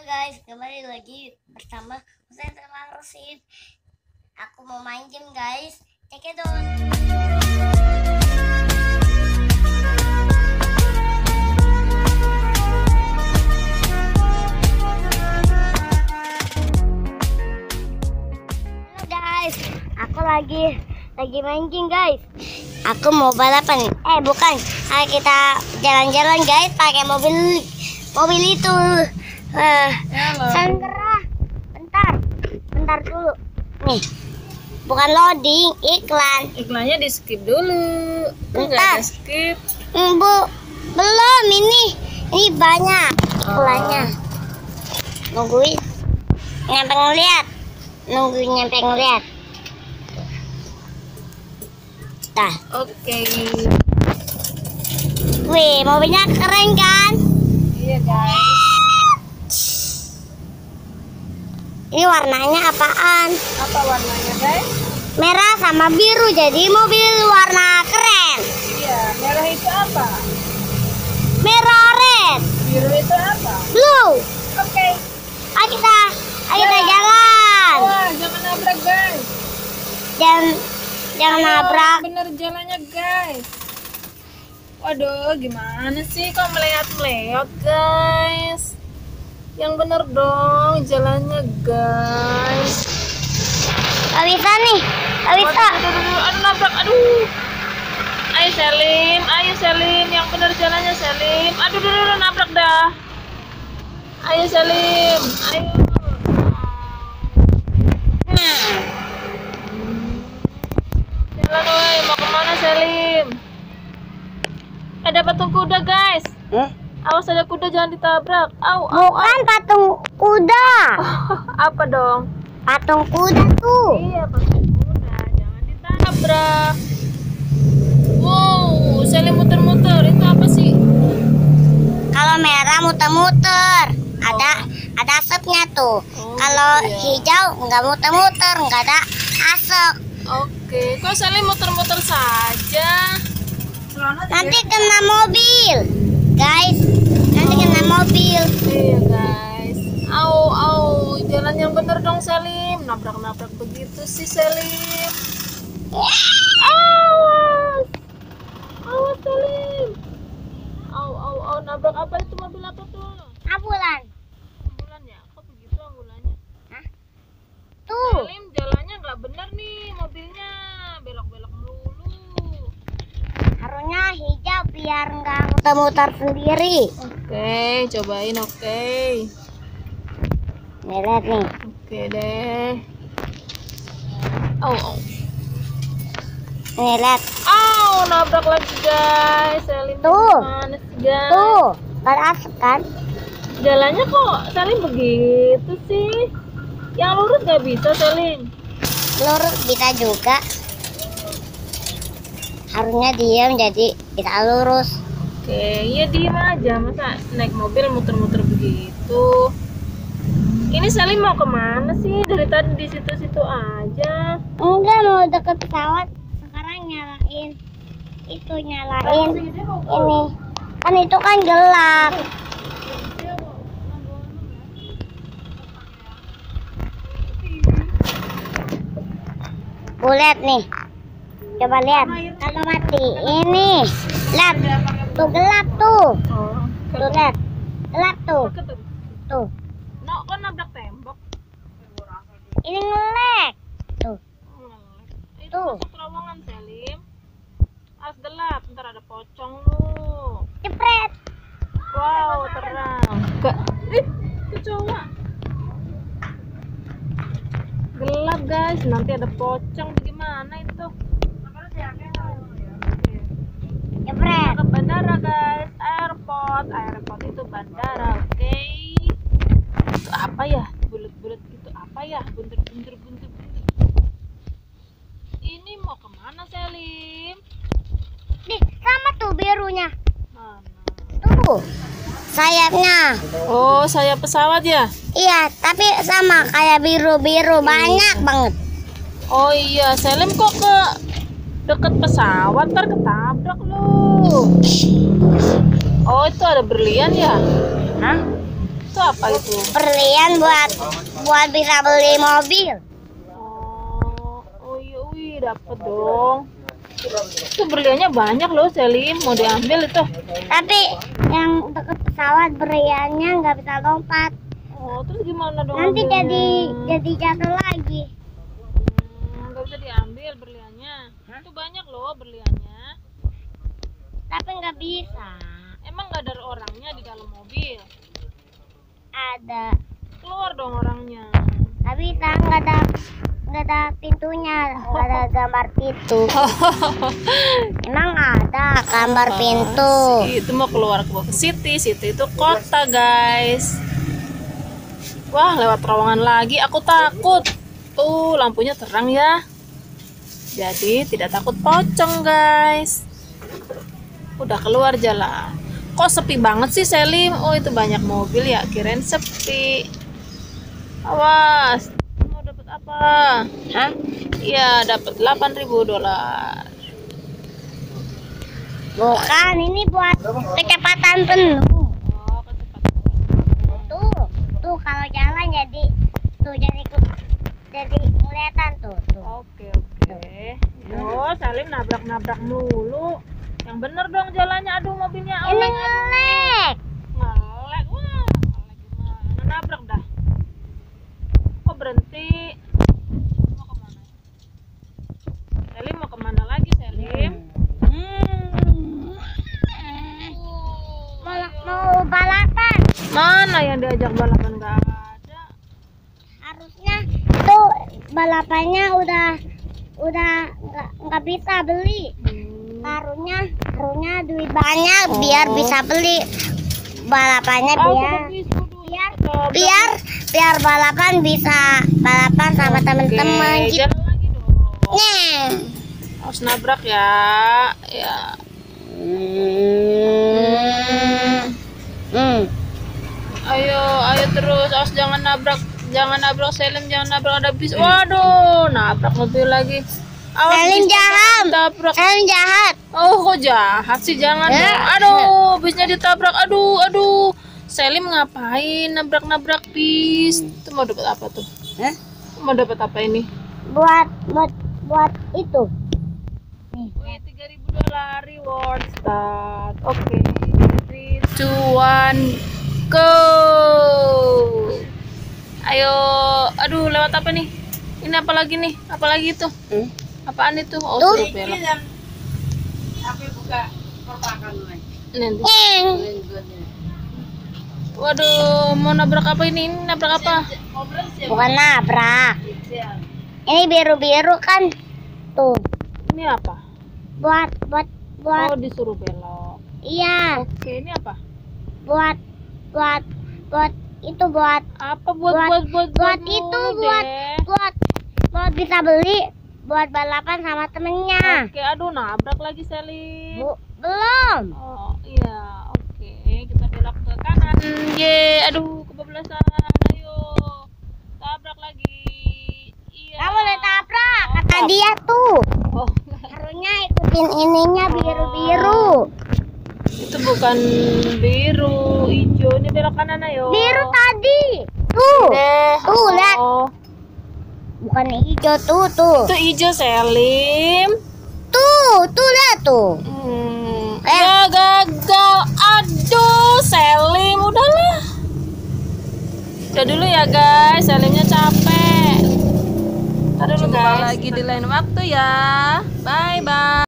guys, kembali lagi bersama saya sama Rosid. Aku mau main game guys, cekedot. Halo guys, aku lagi main game guys. Aku mau balapan, bukan, ayo kita jalan-jalan guys pakai mobil itu. Sandra, bentar dulu. Nih, bukan loading, iklan. Iklannya di skip dulu. Bentar. Skip. Belum ini banyak iklannya. Nungguin nyampe ngeliat. Dah. Oke. Wih, mobilnya keren kan? Iya guys. Ini warnanya apaan? Apa warnanya guys? Merah sama biru, jadi mobil warna keren. Iya. Merah itu apa? Merah red. Biru itu apa? Blue. Oke. Ayo kita jalan. Wah, jangan nabrak guys. Jangan nabrak. Bener jalannya guys. Waduh, gimana sih kok meleot guys? Yang bener dong jalannya guys. Gak bisa nih, gak bisa. Aduh, nabrak, aduh. Ayo Selim, yang bener jalannya Selim. Aduh, nabrak dah. Ayo Selim, ayo. Jalan woy, mau kemana Selim? Ada patung kuda guys. Awas ada kuda, jangan ditabrak. Bukan patung kuda. Apa dong? Patung kuda tuh. Iya, patung kuda, jangan ditabrak. Wow, Selim muter-muter, itu apa sih? Kalau merah muter-muter, ada asapnya tuh. Kalau hijau nggak muter-muter, nggak ada asap. Oke, kok Selim muter-muter saja? Nanti kena mobil, guys. Nanti kena mobil. Iya guys. Au, jalan yang bener dong Selim. Nabrak begitu sih Selim. Awas Selim. Au, nabrak apa itu, mobil apa tuh? Ambulan. Ambulan ya? Kok begitu ambulannya? Tuh. Selim jalannya nggak bener nih, mobilnya belok-belok melulu. Harusnya hijau biar nggak muter-muter sendiri. Oke, cobain. Oke. Nih, lihat nih. Oke deh. Au. Nih, lihat. Nabrak lagi guys. Selim Tuh. gimana sih guys? Tuh, ada asap kan? Jalannya kok Selim begitu sih? Yang lurus nggak bisa Selim? Lurus bisa juga. Harusnya diam jadi bisa lurus. Oke, ya diem aja, masa naik mobil muter-muter begitu. Ini Selim mau kemana sih? Dari tadi di situ-situ aja. Enggak, mau deket pesawat. Sekarang nyalain ini. Kan itu kan gelap. Lihat nih. Coba lihat. Kalau mati ini. Lihat. Tuh gelap tuh. Tuh lihat. Gelap tuh. Tuh. Kok nabrak tembok? Ini ngelek. Tuh. Itu Tuh. masuk terowongan Selim. As gelap, ntar ada pocong lu. Jepret. Wow, terang. Kecoa. Gelap guys, nanti ada pocong. Bagaimana itu? Jepret. Ke bandara guys, airport itu bandara. Oke. Itu apa ya? Bulat-bulat gitu apa ya? Bunter. Ini mau kemana Selim? Nih, sama tuh birunya. Mana? Tuh. Sayapnya. Oh, sayap pesawat ya? Iya, tapi sama kayak biru-biru, banyak banget. Oh iya, Selim kok ke deket pesawat, ntar ketabrak lu. Oh, itu ada berlian ya? Hah? Itu apa itu? Berlian buat bisa beli mobil. Oh iya, wih, dapet dong. Itu berliannya banyak loh, Selim. Mau diambil itu? Tapi yang deket pesawat berliannya nggak bisa lompat. Oh, terus gimana dong? Nanti ambilnya? jadi jatuh lagi. Nggak bisa diambil berliannya. Itu banyak loh berliannya. Tapi nggak bisa. Emang nggak ada orangnya di dalam mobil? Ada. Keluar dong orangnya. Nggak bisa, nggak ada pintunya, nggak ada gambar pintu. Emang ada gambar pintu. Itu mau keluar ke city. City itu kota, guys. Wah, lewat terowongan lagi. Aku takut. Tuh, lampunya terang ya. Jadi tidak takut pocong, guys. Udah keluar jalan. Kok sepi banget sih, Selim? Oh, itu banyak mobil ya. Kirain sepi. Awas. Mau dapat apa? Hah? Iya, dapat $8.000. Bukan, ini buat kecepatan penuh. Oh, kecepatan. Tuh kalau jalan jadi kelihatan tuh. Oke. Yo, Salim nabrak mulu. Yang bener dong jalannya. Aduh, mobilnya Ini ngelek. ngelek. Wah, ngelek gimana? Nabrak dah. Kok berhenti? Mau kemana? Salim mau kemana lagi, Salim? Mau balapan. Mana yang diajak balapan? Gak ada. Harusnya tuh balapannya udah nggak bisa beli. Karunya duit banyak biar bisa beli balapannya biar balapan bisa balapan sama temen-temen gitu. Jalan lagi dong. Nih. Harus nabrak ya. Ya. Ayo terus. Awas jangan nabrak Selim, jangan nabrak ada bis. Waduh, nabrak mobil lagi. Awas Selim bis jahat. ditabrak. Selim jahat. Oh, kok jahat sih? Jangan Ya. dong. Aduh, bisnya ditabrak. Aduh. Selim ngapain nabrak bis? Itu mau dapat apa tuh? Hah? Mau dapat apa ini? Buat itu. Wih, $3.000 reward start. Oke. 3, 2, 1, go. Ayo. Aduh, lewat apa nih? Ini apa lagi nih? Apa lagi itu? Apaan itu? Oh, Tuh. suruh belok. Nanti. Nyeng. Waduh, mau nabrak apa ini? Ini nabrak apa? Bukan nabrak. Ini biru-biru kan. Tuh. Ini apa? Buat Oh, disuruh belok. iya. Oke, ini apa? Buat itu buat Apa buat itu deh. buat bisa beli buat balapan sama temennya. Oke, aduh nabrak lagi Selim. Belum. Oh iya, oke, kita belok ke kanan. Aduh kebablasan. Ayo, tabrak lagi. Iya. Kamu udah tabrak kata dia tuh. Oh, Harusnya ikutin ininya biru-biru. itu bukan biru, hijau. Ini belok kanan ayo. Biru tadi. Tuh. Tuh, lihat. Oh, Bukan hijau tuh. itu hijau Selim. Tuh lihat tuh. Ya gagal. Aduh, Selim, udahlah. Udah dulu ya guys, Selimnya capek. Ntar dulu guys. Lagi di lain waktu ya. Bye bye.